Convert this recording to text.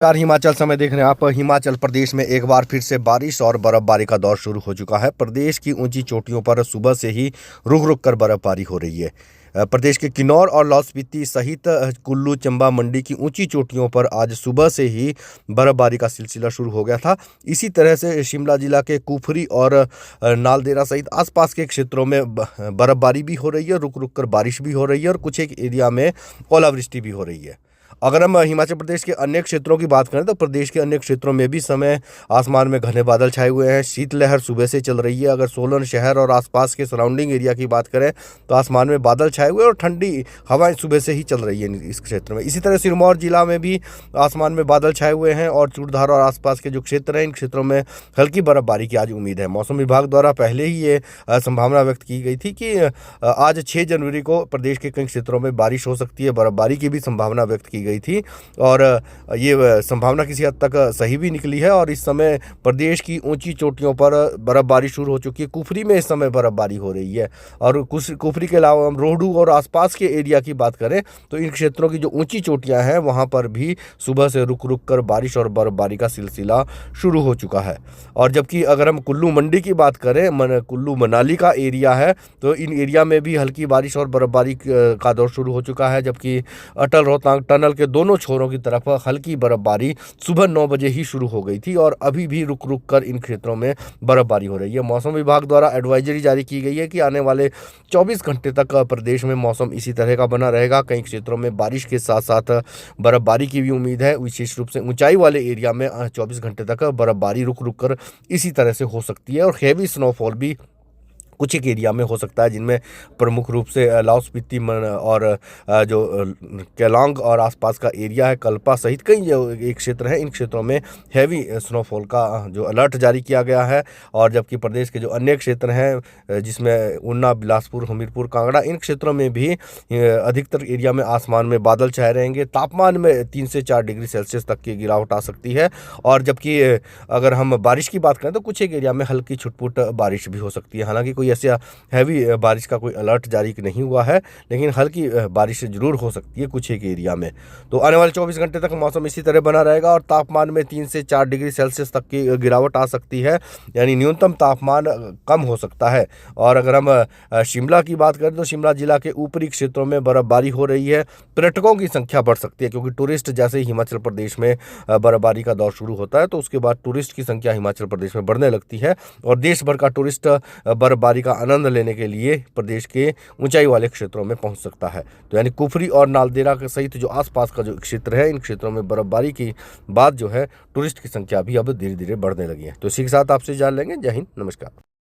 यार हिमाचल समय देख रहे हैं आप। हिमाचल प्रदेश में एक बार फिर से बारिश और बर्फबारी का दौर शुरू हो चुका है। प्रदेश की ऊंची चोटियों पर सुबह से ही रुक रुक कर बर्फबारी हो रही है। प्रदेश के किन्नौर और लाहौल स्पीति सहित कुल्लू चंबा मंडी की ऊंची चोटियों पर आज सुबह से ही बर्फबारी का सिलसिला शुरू हो गया था। इसी तरह से शिमला जिला के कुफरी और नालदेहरा सहित आसपास के क्षेत्रों में बर्फबारी भी हो रही है, रुक रुक कर बारिश भी हो रही है और कुछ एक एरिया में ओलावृष्टि भी हो रही है। अगर हम हिमाचल प्रदेश के अन्य क्षेत्रों की बात करें तो प्रदेश के अन्य क्षेत्रों में भी समय आसमान में घने बादल छाए हुए हैं। शीतलहर सुबह से चल रही है। अगर सोलन शहर और आसपास के सराउंडिंग एरिया की बात करें तो आसमान में बादल छाए हुए हैं और ठंडी हवाएं सुबह से ही चल रही है इस क्षेत्र में। इसी तरह सिरमौर जिला में भी आसमान में बादल छाए हुए हैं और चूड़धार और आसपास के जो क्षेत्र हैं इन क्षेत्रों में हल्की बर्फबारी की आज उम्मीद है। मौसम विभाग द्वारा पहले ही ये संभावना व्यक्त की गई थी कि आज 6 जनवरी को प्रदेश के कई क्षेत्रों में बारिश हो सकती है। बर्फबारी की भी संभावना व्यक्त की गई थी और ये संभावना किसी हद तक सही भी निकली है। और इस समय प्रदेश की ऊंची चोटियों पर बर्फबारी शुरू हो चुकी है। कुफरी में इस समय बर्फबारी हो रही है और कुफरी के अलावा हम रोहडू और आसपास के एरिया की बात करें तो इन क्षेत्रों की जो ऊंची चोटियां हैं वहां पर भी सुबह से रुक रुक कर बारिश और बर्फबारी का सिलसिला शुरू हो चुका है। और जबकि अगर हम कुल्लू मंडी की बात करें, कुल्लू मनाली का एरिया है, तो इन एरिया में भी हल्की बारिश और बर्फबारी का दौर शुरू हो चुका है। जबकि अटल रोहतांग टनल के दोनों छोरों की तरफ हल्की बर्फबारी सुबह 9 बजे ही शुरू हो गई थी और अभी भी रुक रुक कर इन क्षेत्रों में बर्फबारी हो रही है। मौसम विभाग द्वारा एडवाइजरी जारी की गई है कि आने वाले 24 घंटे तक प्रदेश में मौसम इसी तरह का बना रहेगा। कई क्षेत्रों में बारिश के साथ साथ बर्फबारी की भी उम्मीद है। विशेष रूप से ऊंचाई वाले एरिया में 24 घंटे तक बर्फबारी रुक रुक कर इसी तरह से हो सकती है और हैवी स्नोफॉल भी कुछ एक एरिया में हो सकता है, जिनमें प्रमुख रूप से लाहौल स्पीति और जो केलांग और आसपास का एरिया है, कल्पा सहित कई जो एक क्षेत्र हैं इन क्षेत्रों में हैवी स्नोफॉल का जो अलर्ट जारी किया गया है। और जबकि प्रदेश के जो अन्य क्षेत्र हैं जिसमें ऊना, बिलासपुर, हमीरपुर, कांगड़ा, इन क्षेत्रों में भी अधिकतर एरिया में आसमान में बादल छाए रहेंगे। तापमान में 3 से 4 डिग्री सेल्सियस तक की गिरावट आ सकती है। और जबकि अगर हम बारिश की बात करें तो कुछ एक एरिया में हल्की छुटपुट बारिश भी हो सकती है। हालांकि कोई ऐसा हैवी बारिश का कोई अलर्ट जारी नहीं हुआ है, लेकिन हल्की बारिश जरूर हो सकती है कुछ एक एरिया में। तो आने वाले 24 घंटे तक मौसम इसी तरह बना रहेगा और तापमान में 3 से 4 डिग्री सेल्सियस तक की गिरावट आ सकती है, यानी न्यूनतम तापमान कम हो सकता है। और अगर हम शिमला की बात करें तो शिमला जिला के ऊपरी क्षेत्रों में बर्फबारी हो रही है। पर्यटकों की संख्या बढ़ सकती है क्योंकि टूरिस्ट जैसे ही हिमाचल प्रदेश में बर्फबारी का दौर शुरू होता है तो उसके बाद टूरिस्ट की संख्या हिमाचल प्रदेश में बढ़ने लगती है और देश भर का टूरिस्ट बर्फबारी का आनंद लेने के लिए प्रदेश के ऊंचाई वाले क्षेत्रों में पहुंच सकता है। तो यानी कुफरी और नालदेहरा के सहित जो आसपास का जो क्षेत्र है इन क्षेत्रों में बर्फबारी की बाद जो है टूरिस्ट की संख्या भी अब धीरे धीरे बढ़ने लगी है। तो इसी के साथ आपसे जान लेंगे। जय हिंद, नमस्कार।